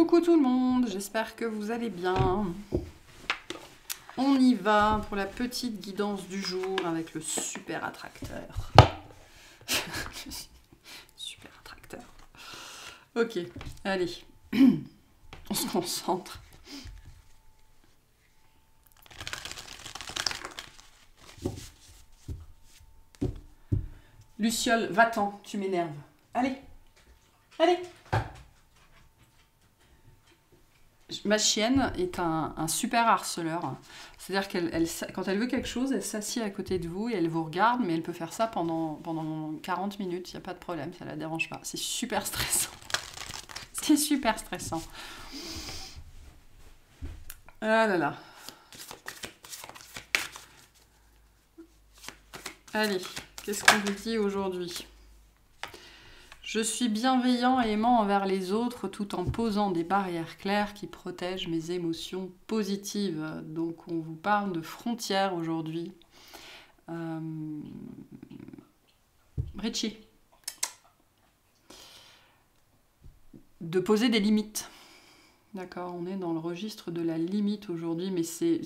Coucou tout le monde, j'espère que vous allez bien. On y va pour la petite guidance du jour avec le super attracteur. Super attracteur. Ok, allez, on se concentre. Luciole, va-t'en, tu m'énerves. Allez, allez. Ma chienne est un super harceleur. C'est-à-dire qu'elle, quand elle veut quelque chose, elle s'assied à côté de vous et elle vous regarde, mais elle peut faire ça pendant 40 minutes, il n'y a pas de problème, ça ne la dérange pas. C'est super stressant. C'est super stressant. Ah là là. Allez, qu'est-ce qu'on vous dit aujourd'hui ? Je suis bienveillant et aimant envers les autres tout en posant des barrières claires qui protègent mes émotions positives. Donc on vous parle de frontières aujourd'hui. Richie. De poser des limites. D'accord, on est dans le registre de la limite aujourd'hui, mais c'est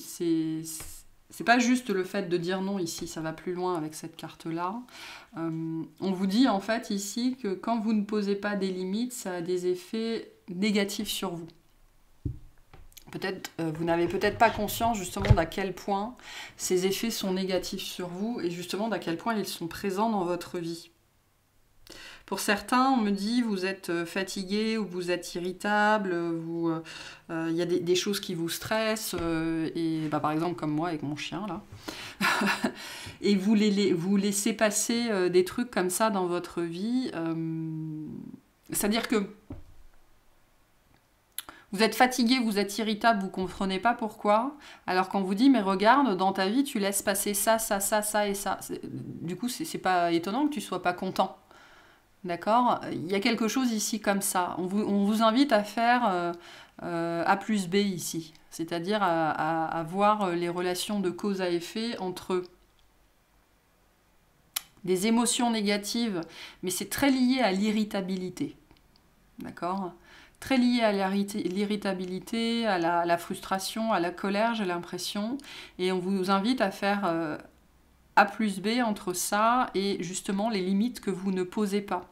pas juste le fait de dire non ici, ça va plus loin avec cette carte-là. On vous dit en fait ici que quand vous ne posez pas des limites, ça a des effets négatifs sur vous. Peut-être, vous n'avez peut-être pas conscience justement d'à quel point ces effets sont négatifs sur vous et justement d'à quel point ils sont présents dans votre vie. Pour certains, on me dit vous êtes fatigué ou vous êtes irritable, il y a des choses qui vous stressent, et par exemple comme moi avec mon chien là, et vous laissez passer des trucs comme ça dans votre vie. C'est-à-dire que vous êtes fatigué, vous êtes irritable, vous ne comprenez pas pourquoi, alors qu'on vous dit mais regarde, dans ta vie tu laisses passer ça, ça, ça, ça et ça. Du coup, c'est pas étonnant que tu ne sois pas content. D'accord ? Il y a quelque chose ici comme ça. On vous invite à faire A plus B ici. C'est-à-dire à voir les relations de cause à effet entre des émotions négatives, mais c'est très lié à l'irritabilité. D'accord ? Très lié à l'irritabilité, à la frustration, à la colère, j'ai l'impression. Et on vous invite à faire A plus B entre ça et justement les limites que vous ne posez pas.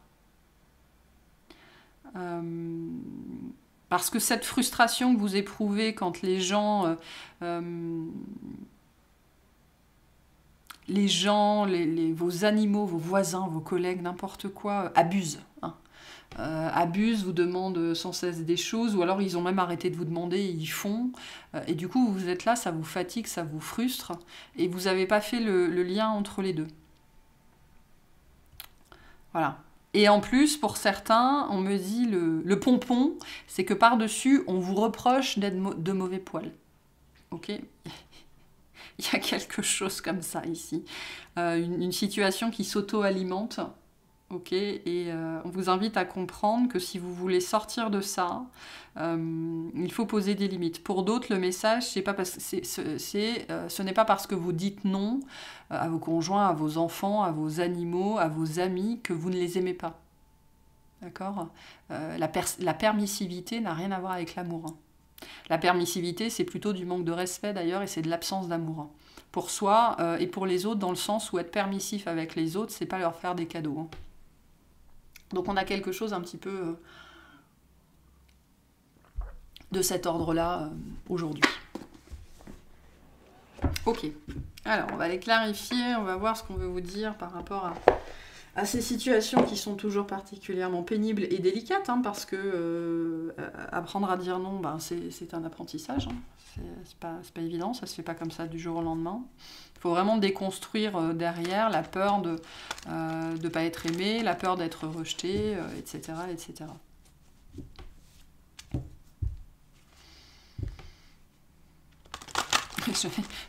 Parce que cette frustration que vous éprouvez quand les gens, vos animaux, vos voisins, vos collègues, n'importe quoi, abusent. Abusent, vous demandent sans cesse des choses, ou alors ils ont même arrêté de vous demander, et ils font. Et du coup, vous êtes là, ça vous fatigue, ça vous frustre, et vous n'avez pas fait le lien entre les deux. Voilà. Et en plus, pour certains, on me dit le pompon, c'est que par-dessus, on vous reproche d'être de mauvais poil. Ok ? Il y a quelque chose comme ça ici. Une situation qui s'auto-alimente. Ok ? Et on vous invite à comprendre que si vous voulez sortir de ça, il faut poser des limites. Pour d'autres, le message, ce n'est pas parce que vous dites non à vos conjoints, à vos enfants, à vos animaux, à vos amis, que vous ne les aimez pas. D'accord ? La permissivité n'a rien à voir avec l'amour. Hein. La permissivité, c'est plutôt du manque de respect d'ailleurs, et c'est de l'absence d'amour. Hein. Pour soi et pour les autres, dans le sens où être permissif avec les autres, c'est pas leur faire des cadeaux. Hein. Donc on a quelque chose un petit peu de cet ordre-là aujourd'hui. Ok, alors on va les clarifier, on va voir ce qu'on veut vous dire par rapport à ces situations qui sont toujours particulièrement pénibles et délicates, hein, parce que apprendre à dire non, c'est un apprentissage, hein. C'est pas évident, ça se fait pas comme ça du jour au lendemain. Il faut vraiment déconstruire derrière la peur de ne pas être aimé, la peur d'être rejeté, etc., etc.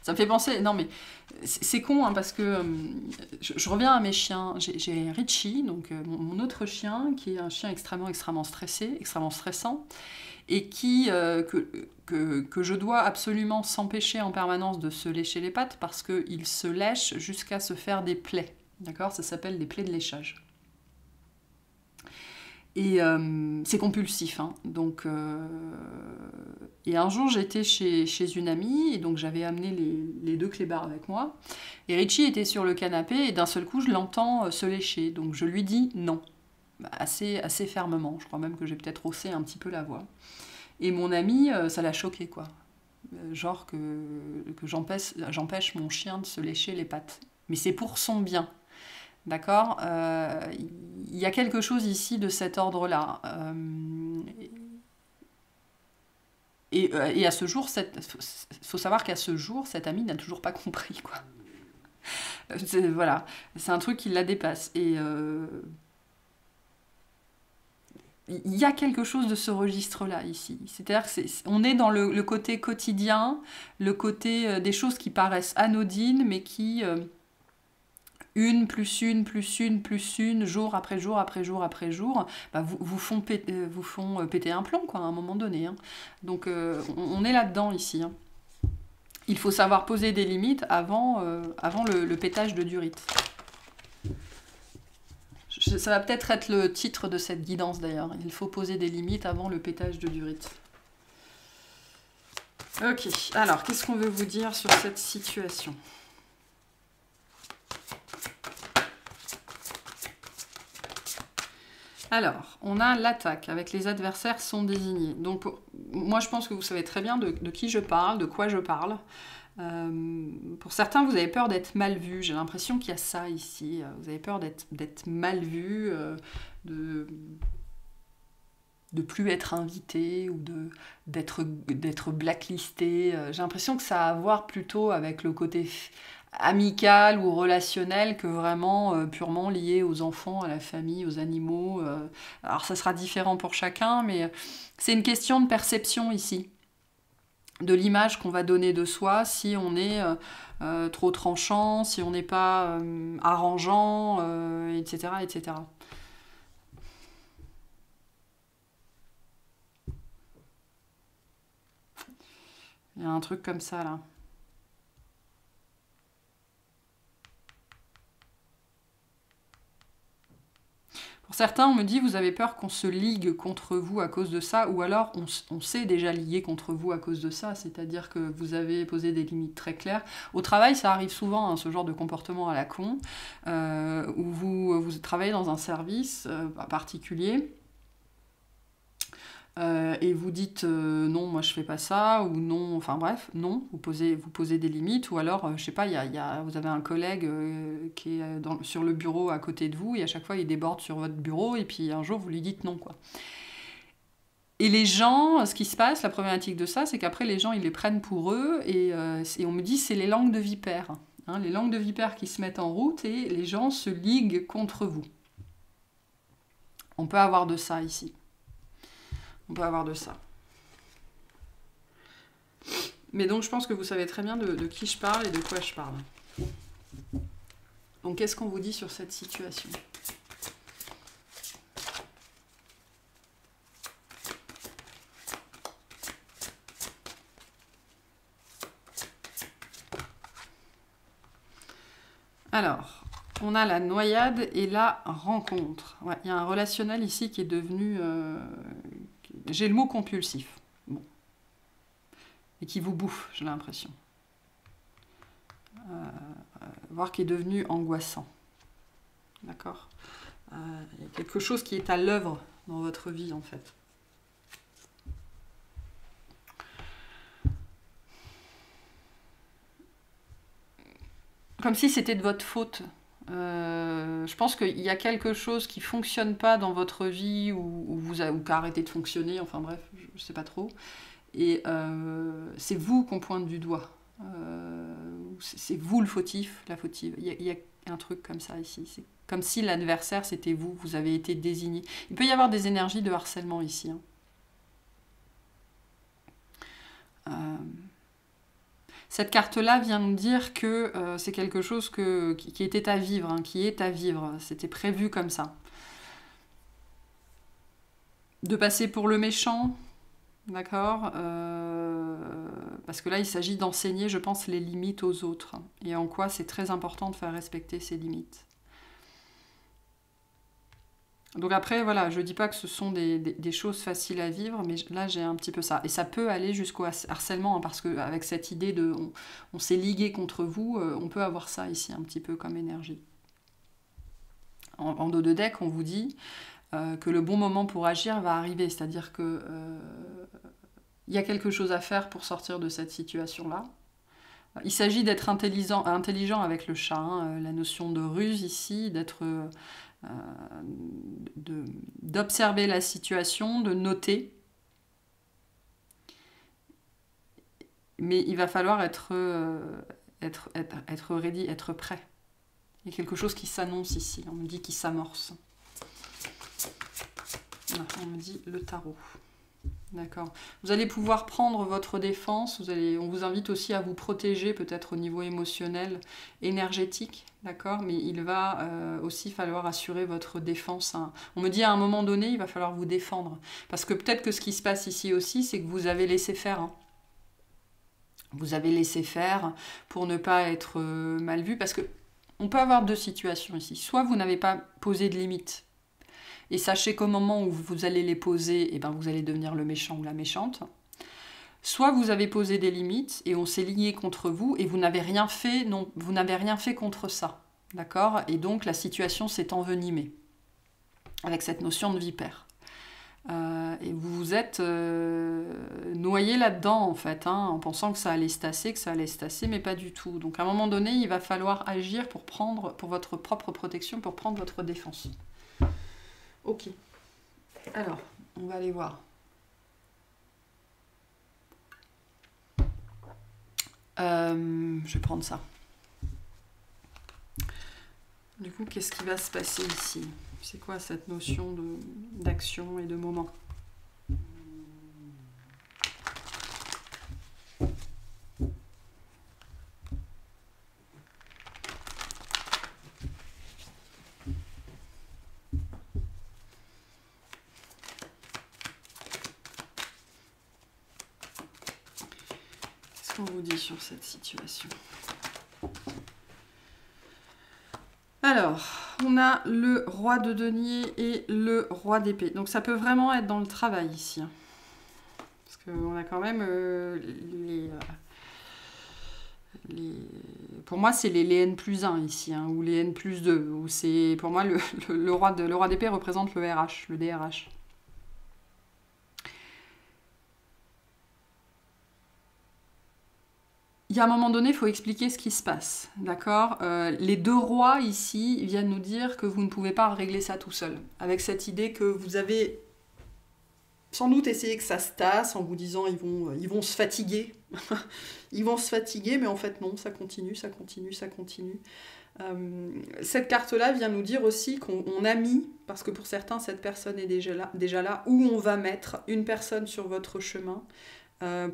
Ça me fait penser... Non mais c'est con, hein, parce que je reviens à mes chiens. J'ai Richie, donc mon autre chien, qui est un chien extrêmement stressé, extrêmement stressant, et que je dois absolument s'empêcher en permanence de se lécher les pattes parce qu'il se lèche jusqu'à se faire des plaies. D'accord ? Ça s'appelle des plaies de léchage. Et c'est compulsif, hein. Donc, et un jour, j'étais chez une amie, et donc j'avais amené les deux clébards avec moi. Et Richie était sur le canapé, et d'un seul coup, je l'entends se lécher. Donc je lui dis non, assez fermement. Je crois même que j'ai peut-être haussé un petit peu la voix. Et mon ami, ça l'a choqué, quoi. Genre que j'empêche mon chien de se lécher les pattes. Mais c'est pour son bien. D'accord. Il y a quelque chose ici de cet ordre-là. Et à ce jour, faut savoir qu'à ce jour, cet ami n'a toujours pas compris, quoi. Voilà, c'est un truc qui la dépasse. Et il y a quelque chose de ce registre-là ici. C'est-à-dire qu'on est dans le côté quotidien, le côté des choses qui paraissent anodines, mais qui, une plus une plus une plus une, jour après jour après jour après jour, bah, vous font péter un plomb, quoi, à un moment donné, hein. Donc on est là-dedans ici, hein. Il faut savoir poser des limites avant le pétage de durite. Ça va peut-être être le titre de cette guidance d'ailleurs. Il faut poser des limites avant le pétage de durite. Ok, alors qu'est-ce qu'on veut vous dire sur cette situation ? Alors, on a l'attaque, avec les adversaires sont désignés. Donc, moi, je pense que vous savez très bien de qui je parle, de quoi je parle. Pour certains, vous avez peur d'être mal vu. J'ai l'impression qu'il y a ça ici. Vous avez peur d'être mal vu, de plus être invité ou d'être blacklisté. J'ai l'impression que ça a à voir plutôt avec le côté amical ou relationnel que vraiment purement lié aux enfants, à la famille, aux animaux. Alors ça sera différent pour chacun, mais c'est une question de perception ici, de l'image qu'on va donner de soi, si on est trop tranchant, si on n'est pas arrangeant, etc., etc. Il y a un truc comme ça là. Pour certains, on me dit, vous avez peur qu'on se ligue contre vous à cause de ça, ou alors on s'est déjà lié contre vous à cause de ça, c'est-à-dire que vous avez posé des limites très claires. Au travail, ça arrive souvent, hein, ce genre de comportement à la con, où vous travaillez dans un service particulier, et vous dites non, moi je fais pas ça, ou non, enfin bref, non, vous posez des limites, ou alors, je sais pas, vous avez un collègue qui est sur le bureau à côté de vous, et à chaque fois il déborde sur votre bureau, et puis un jour vous lui dites non, quoi. Et les gens, ce qui se passe, la problématique de ça, c'est qu'après les gens ils les prennent pour eux, et on me dit c'est les langues de vipère, hein, les langues de vipère qui se mettent en route, et les gens se liguent contre vous. On peut avoir de ça ici. On peut avoir de ça. Mais donc je pense que vous savez très bien de qui je parle et de quoi je parle. Donc qu'est-ce qu'on vous dit sur cette situation ? Alors, on a la noyade et la rencontre. Ouais, il y a un relationnel ici qui est devenu... j'ai le mot compulsif. Bon. Et qui vous bouffe, j'ai l'impression. Voire qui est devenu angoissant. D'accord ? Il y a quelque chose qui est à l'œuvre dans votre vie, en fait. Comme si c'était de votre faute. Je pense qu'il y a quelque chose qui ne fonctionne pas dans votre vie ou qui a arrêté de fonctionner, enfin bref, je ne sais pas trop. Et c'est vous qu'on pointe du doigt. C'est vous le fautif, la fautive. Il y a un truc comme ça ici. C'est comme si l'adversaire c'était vous, vous avez été désigné. Il peut y avoir des énergies de harcèlement ici, hein. Cette carte-là vient nous dire que c'est quelque chose qui était à vivre, hein, qui est à vivre. C'était prévu comme ça. De passer pour le méchant, d'accord, parce que là, il s'agit d'enseigner, je pense, les limites aux autres. Et en quoi c'est très important de faire respecter ces limites. Donc après, voilà, je dis pas que ce sont des choses faciles à vivre, mais là j'ai un petit peu ça. Et ça peut aller jusqu'au harcèlement, hein, parce qu'avec cette idée de on s'est ligué contre vous, on peut avoir ça ici un petit peu comme énergie. En dos de deck, on vous dit que le bon moment pour agir va arriver, c'est-à-dire que il y a quelque chose à faire pour sortir de cette situation-là. Il s'agit d'être intelligent avec le chat, hein, la notion de ruse ici, d'observer la situation, de noter. Mais il va falloir être ready, être prêt. Il y a quelque chose qui s'annonce ici, on me dit qu'il s'amorce. On me dit le tarot. D'accord. Vous allez pouvoir prendre votre défense. On vous invite aussi à vous protéger, peut-être au niveau émotionnel, énergétique. D'accord. Mais il va aussi falloir assurer votre défense. Hein. On me dit à un moment donné, il va falloir vous défendre. Parce que peut-être que ce qui se passe ici aussi, c'est que vous avez laissé faire. Hein. Vous avez laissé faire pour ne pas être mal vu. Parce que on peut avoir deux situations ici. Soit vous n'avez pas posé de limites. Et sachez qu'au moment où vous allez les poser, eh ben vous allez devenir le méchant ou la méchante. Soit vous avez posé des limites et on s'est lié contre vous et vous n'avez rien fait, non, vous n'avez rien fait contre ça. D'accord? Et donc la situation s'est envenimée avec cette notion de vipère. Et vous vous êtes noyé là-dedans en fait, hein, en pensant que ça allait se tasser, mais pas du tout. Donc à un moment donné, il va falloir agir pour votre propre protection, pour prendre votre défense. Ok. Alors, on va aller voir. Je vais prendre ça. Du coup, qu'est-ce qui va se passer ici? C'est quoi cette notion d'action et de moment? Qu'est-ce qu'on vous dit sur cette situation? Alors, on a le roi de denier et le roi d'épée. Donc ça peut vraiment être dans le travail ici. Hein. Parce qu'on a quand même pour moi, c'est les N+1 ici, hein, ou les N+2. Pour moi, le roi d'épée représente le RH, le DRH. Il y a un moment donné, il faut expliquer ce qui se passe, d'accord? Les deux rois ici viennent nous dire que vous ne pouvez pas régler ça tout seul, avec cette idée que vous avez sans doute essayé que ça se tasse en vous disant ils vont se fatiguer, ils vont se fatiguer, mais en fait non, ça continue, ça continue, ça continue. Cette carte-là vient nous dire aussi qu'on a mis, parce que pour certains cette personne est déjà là, où on va mettre une personne sur votre chemin,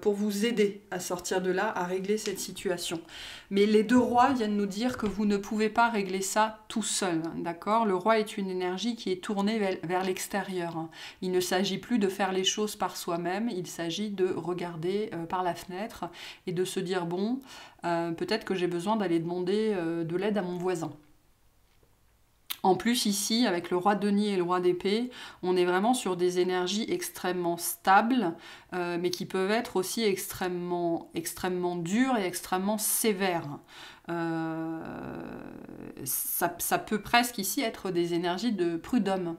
pour vous aider à sortir de là, à régler cette situation. Mais les deux rois viennent nous dire que vous ne pouvez pas régler ça tout seul, d'accord? Le roi est une énergie qui est tournée vers l'extérieur. Il ne s'agit plus de faire les choses par soi-même, il s'agit de regarder par la fenêtre et de se dire, bon, peut-être que j'ai besoin d'aller demander de l'aide à mon voisin. En plus, ici, avec le roi de denier et le roi d'épée, on est vraiment sur des énergies extrêmement stables, mais qui peuvent être aussi extrêmement dures et extrêmement sévères. Ça peut presque ici être des énergies de prud'homme,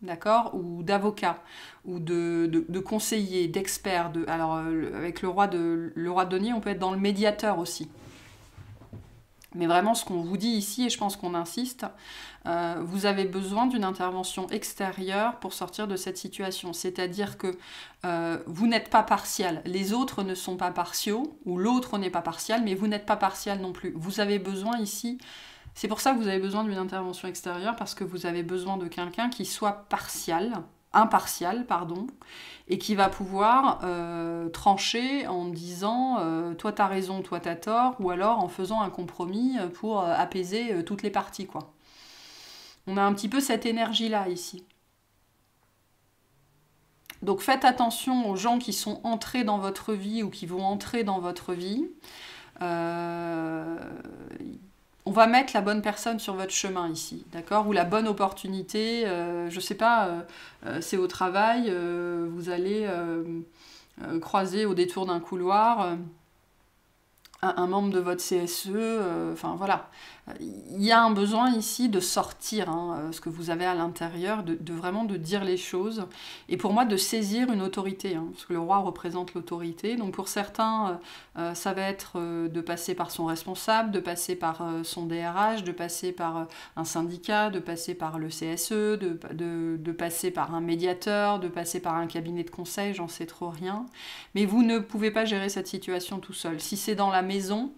d'accord, ou d'avocat, ou de conseiller, d'expert. Alors, avec le roi de denier, on peut être dans le médiateur aussi. Mais vraiment, ce qu'on vous dit ici, et je pense qu'on insiste, vous avez besoin d'une intervention extérieure pour sortir de cette situation. C'est-à-dire que vous n'êtes pas partial. Les autres ne sont pas partiaux, ou l'autre n'est pas partial, mais vous n'êtes pas partial non plus. Vous avez besoin ici, c'est pour ça que vous avez besoin d'une intervention extérieure, parce que vous avez besoin de quelqu'un qui soit impartial, et qui va pouvoir trancher en disant toi t'as raison, toi t'as tort, ou alors en faisant un compromis pour apaiser toutes les parties, quoi. On a un petit peu cette énergie-là ici. Donc faites attention aux gens qui sont entrés dans votre vie ou qui vont entrer dans votre vie. on va mettre la bonne personne sur votre chemin ici, d'accord? Ou la bonne opportunité, je sais pas, c'est au travail, vous allez croiser au détour d'un couloir un membre de votre CSE, enfin voilà. Il y a un besoin ici de sortir ce que vous avez à l'intérieur, de vraiment de dire les choses, et pour moi de saisir une autorité, parce que le roi représente l'autorité, donc pour certains ça va être de passer par son responsable, de passer par son DRH, de passer par un syndicat, de passer par le CSE, de passer par un médiateur, de passer par un cabinet de conseil, j'en sais trop rien, mais vous ne pouvez pas gérer cette situation tout seul. Si c'est dans la maison,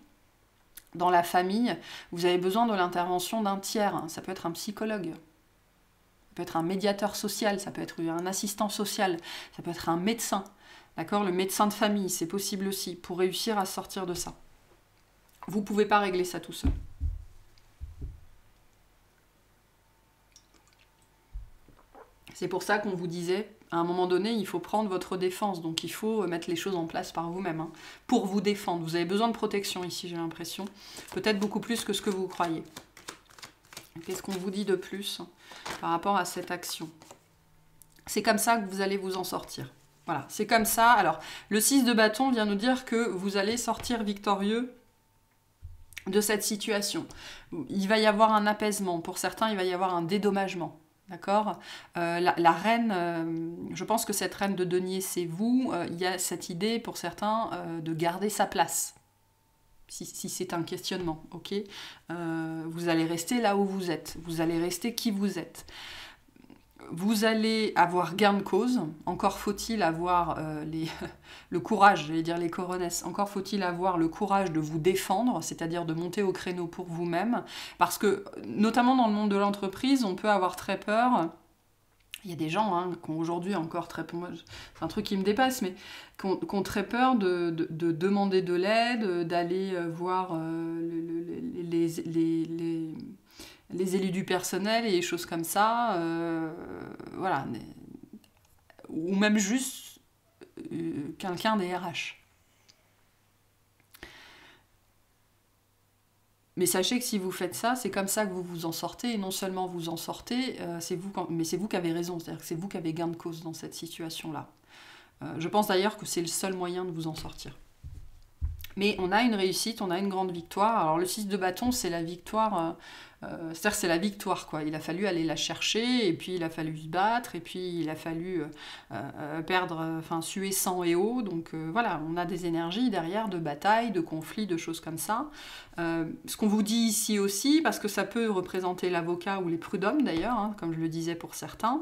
dans la famille, vous avez besoin de l'intervention d'un tiers. Ça peut être un psychologue, ça peut être un médiateur social, ça peut être un assistant social, ça peut être un médecin. D'accord? Le médecin de famille, c'est possible aussi, pour réussir à sortir de ça. Vous ne pouvez pas régler ça tout seul. C'est pour ça qu'on vous disait, à un moment donné, il faut prendre votre défense. Donc il faut mettre les choses en place par vous-même, pour vous défendre. Vous avez besoin de protection ici, j'ai l'impression. Peut-être beaucoup plus que ce que vous croyez. Qu'est-ce qu'on vous dit de plus par rapport à cette action? C'est comme ça que vous allez vous en sortir. Voilà, c'est comme ça. Alors, le 6 de bâton vient nous dire que vous allez sortir victorieux de cette situation. Il va y avoir un apaisement. Pour certains, il va y avoir un dédommagement. D'accord? La reine, je pense que cette reine de denier, c'est vous. Il y a cette idée, pour certains, de garder sa place. Si c'est un questionnement, ok? Vous allez rester là où vous êtes. Vous allez rester qui vous êtes. Vous allez avoir gain de cause. Encore faut-il avoir le courage, j'allais dire les coronesses, encore faut-il avoir le courage de vous défendre, c'est-à-dire de monter au créneau pour vous-même. Parce que, notamment dans le monde de l'entreprise, on peut avoir très peur. Il y a des gens qui ont aujourd'hui encore très peur, c'est un truc qui me dépasse, mais qui ont très peur de demander de l'aide, d'aller voir les élus du personnel et des choses comme ça, voilà, ou même juste quelqu'un des RH. Mais sachez que si vous faites ça, c'est comme ça que vous vous en sortez, et non seulement vous en sortez, mais c'est vous qui avez raison, c'est-à-dire que c'est vous qui avez gain de cause dans cette situation-là. Je pense d'ailleurs que c'est le seul moyen de vous en sortir. Mais on a une réussite, on a une grande victoire. Alors le 6 de bâton, c'est la victoire, c'est-à-dire c'est la victoire, quoi. Il a fallu aller la chercher, et puis il a fallu se battre, et puis il a fallu suer sang et eau. Donc voilà, on a des énergies derrière de bataille, de conflits, de choses comme ça. Ce qu'on vous dit ici aussi, parce que ça peut représenter l'avocat ou les prud'hommes d'ailleurs, comme je le disais pour certains,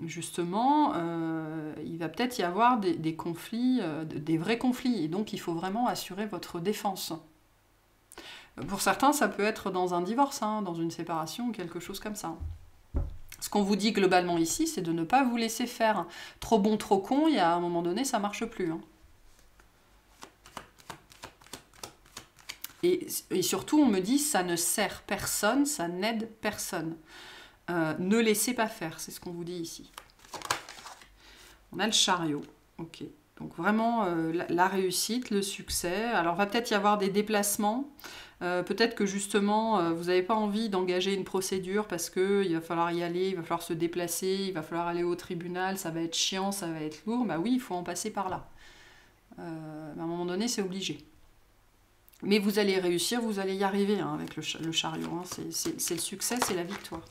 justement, il va peut-être y avoir des conflits, des vrais conflits, et donc il faut vraiment assurer votre défense. Pour certains, ça peut être dans un divorce, dans une séparation, ou quelque chose comme ça. Ce qu'on vous dit globalement ici, c'est de ne pas vous laisser faire trop bon, trop con, et à un moment donné, ça marche plus. Et surtout, on me dit, ça ne sert personne, ça n'aide personne. Ne laissez pas faire, c'est ce qu'on vous dit ici. On a le chariot, ok. Donc vraiment, la réussite, le succès. Alors, va peut-être y avoir des déplacements. Peut-être que justement, vous n'avez pas envie d'engager une procédure parce qu'il va falloir y aller, il va falloir se déplacer, il va falloir aller au tribunal, ça va être chiant, ça va être lourd. Bah oui, il faut en passer par là. À un moment donné, c'est obligé. Mais vous allez réussir, vous allez y arriver avec le chariot. C'est le succès, c'est la victoire.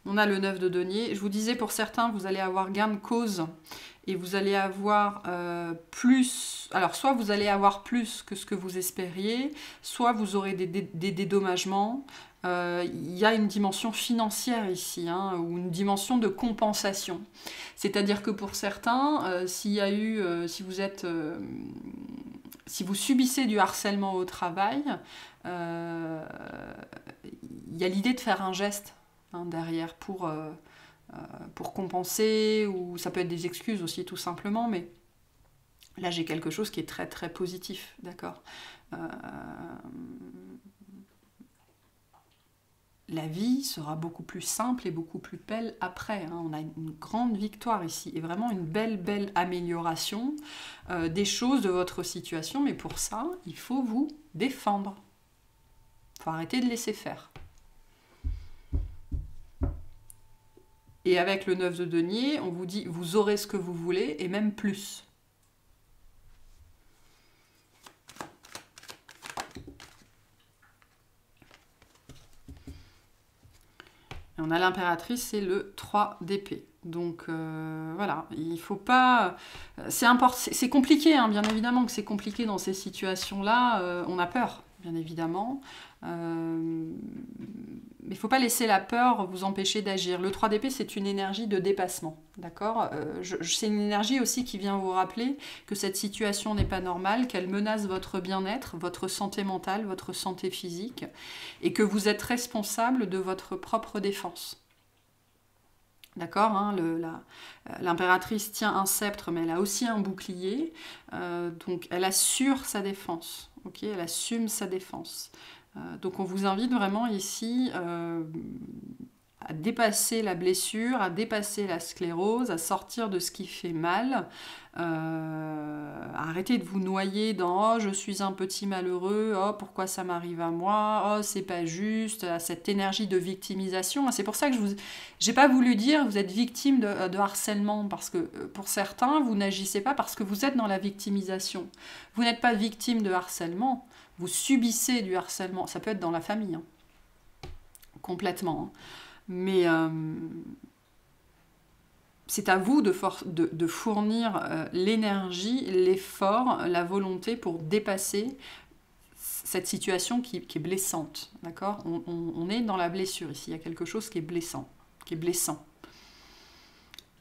On a le 9 de denier. Je vous disais, pour certains, vous allez avoir gain de cause et vous allez avoir plus... Alors, soit vous allez avoir plus que ce que vous espériez, soit vous aurez des dédommagements. Il y a une dimension financière ici, ou une dimension de compensation. C'est-à-dire que pour certains, si vous subissez du harcèlement au travail, il y a l'idée de faire un geste derrière pour compenser, ou ça peut être des excuses aussi tout simplement, mais là j'ai quelque chose qui est très très positif, d'accord. La vie sera beaucoup plus simple et beaucoup plus belle après. On a une grande victoire ici et vraiment une belle amélioration des choses de votre situation, mais pour ça, il faut vous défendre. faut arrêter de laisser faire. Et avec le 9 de denier, on vous dit, vous aurez ce que vous voulez, et même plus. Et on a l'impératrice, c'est le 3 d'épée. Donc voilà, il faut pas... C'est compliqué, hein, bien évidemment que c'est compliqué dans ces situations-là. On a peur, bien évidemment. Mais il ne faut pas laisser la peur vous empêcher d'agir. Le 3 d'épée, c'est une énergie de dépassement, d'accord? C'est une énergie aussi qui vient vous rappeler que cette situation n'est pas normale, qu'elle menace votre bien-être, votre santé mentale, votre santé physique, et que vous êtes responsable de votre propre défense. D'accord, hein, l'impératrice tient un sceptre, mais elle a aussi un bouclier, donc elle assure sa défense, ok, elle assume sa défense. Donc on vous invite vraiment ici à dépasser la blessure, à dépasser la sclérose, à sortir de ce qui fait mal, à arrêter de vous noyer dans « oh, je suis un petit malheureux, oh, pourquoi ça m'arrive à moi, oh, c'est pas juste », à cette énergie de victimisation. C'est pour ça que j'ai pas voulu dire « vous êtes victime de harcèlement », parce que pour certains, vous n'agissez pas parce que vous êtes dans la victimisation. Vous n'êtes pas victime de harcèlement, vous subissez du harcèlement. Ça peut être dans la famille, hein. Complètement, hein. Mais c'est à vous de fournir l'énergie, l'effort, la volonté pour dépasser cette situation qui est blessante. D'accord ? On est dans la blessure ici. Il y a quelque chose qui est blessant, qui est blessant.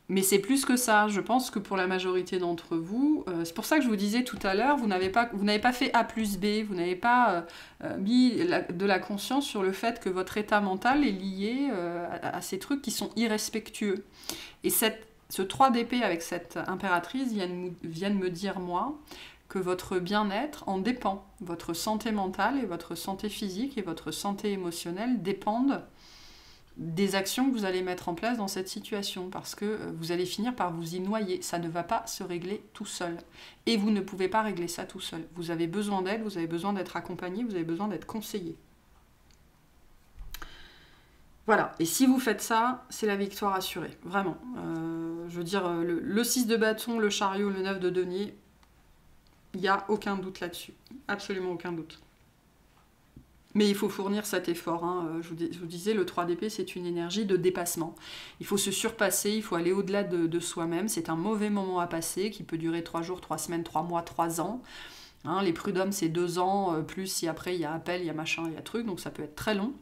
Mais c'est plus que ça. Je pense que pour la majorité d'entre vous, c'est pour ça que je vous disais tout à l'heure, vous n'avez pas fait A plus B, vous n'avez pas mis de la conscience sur le fait que votre état mental est lié à ces trucs qui sont irrespectueux. Et ce 3 d'épée avec cette impératrice vient de me dire, moi, que votre bien-être en dépend. Votre santé mentale et votre santé physique et votre santé émotionnelle dépendent des actions que vous allez mettre en place dans cette situation, parce que vous allez finir par vous y noyer. Ça ne va pas se régler tout seul. Et vous ne pouvez pas régler ça tout seul. Vous avez besoin d'aide, vous avez besoin d'être accompagné, vous avez besoin d'être conseillé. Voilà. Et si vous faites ça, c'est la victoire assurée. Vraiment. Je veux dire, le 6 de bâton, le chariot, le 9 de denier, il n'y a aucun doute là-dessus. Absolument aucun doute. Mais il faut fournir cet effort, hein. Je vous disais, le 3 d'épée, c'est une énergie de dépassement. Il faut se surpasser, il faut aller au-delà de soi-même. C'est un mauvais moment à passer qui peut durer 3 jours, 3 semaines, 3 mois, 3 ans. Hein, les prud'hommes, c'est 2 ans, plus si après il y a appel, il y a machin, il y a truc, donc ça peut être très long.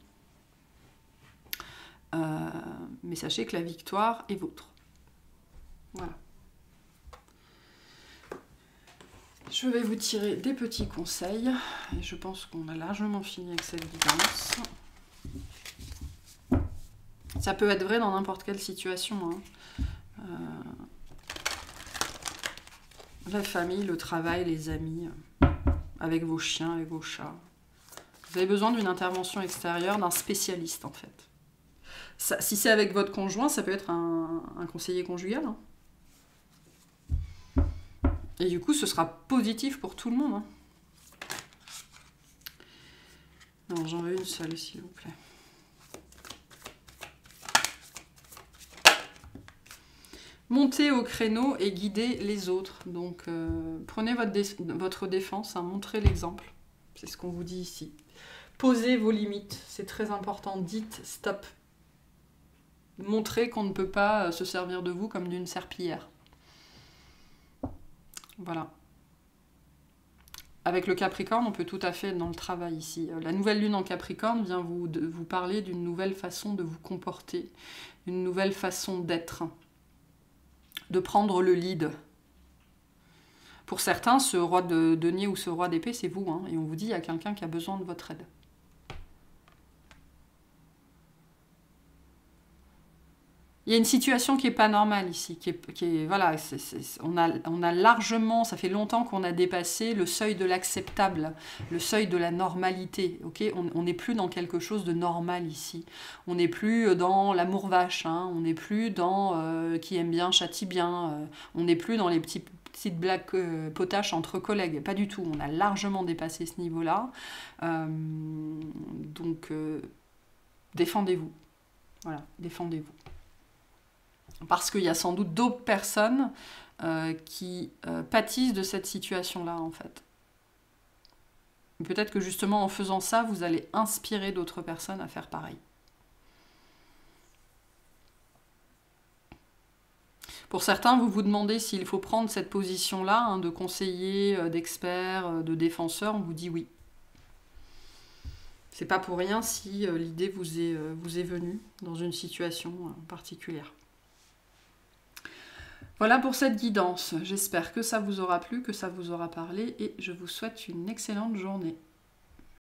Mais sachez que la victoire est vôtre. Voilà. Je vais vous tirer des petits conseils. Et je pense qu'on a largement fini avec cette guidance. Ça peut être vrai dans n'importe quelle situation, hein. La famille, le travail, les amis, avec vos chiens et vos chats. Vous avez besoin d'une intervention extérieure, d'un spécialiste en fait. Ça, si c'est avec votre conjoint, ça peut être un conseiller conjugal, hein. Et du coup, ce sera positif pour tout le monde, hein. Non, j'en veux une seule, s'il vous plaît. Montez au créneau et guidez les autres. Donc, prenez votre défense, hein, montrez l'exemple. C'est ce qu'on vous dit ici. Posez vos limites, c'est très important. Dites stop. Montrez qu'on ne peut pas se servir de vous comme d'une serpillière. Voilà. Avec le Capricorne, on peut tout à fait être dans le travail ici. La nouvelle lune en Capricorne vient vous parler d'une nouvelle façon de vous comporter, une nouvelle façon d'être, de prendre le lead. Pour certains, ce roi de denier ou ce roi d'épée, c'est vous, hein, et on vous dit, il y a quelqu'un qui a besoin de votre aide. Il y a une situation qui n'est pas normale ici, voilà, on a largement, ça fait longtemps qu'on a dépassé le seuil de l'acceptable, le seuil de la normalité, ok ? On n'est plus dans quelque chose de normal ici. On n'est plus dans l'amour vache, hein, on n'est plus dans qui aime bien châtie bien, on n'est plus dans les petits petite blague potache entre collègues, pas du tout, on a largement dépassé ce niveau-là. Donc, défendez-vous. Voilà, défendez-vous. Parce qu'il y a sans doute d'autres personnes qui pâtissent de cette situation-là, en fait. Peut-être que justement, en faisant ça, vous allez inspirer d'autres personnes à faire pareil. Pour certains, vous vous demandez s'il faut prendre cette position-là, hein, de conseiller, d'expert, de défenseur, on vous dit oui. C'est pas pour rien si l'idée vous est venue dans une situation particulière. Voilà pour cette guidance. J'espère que ça vous aura plu, que ça vous aura parlé et je vous souhaite une excellente journée.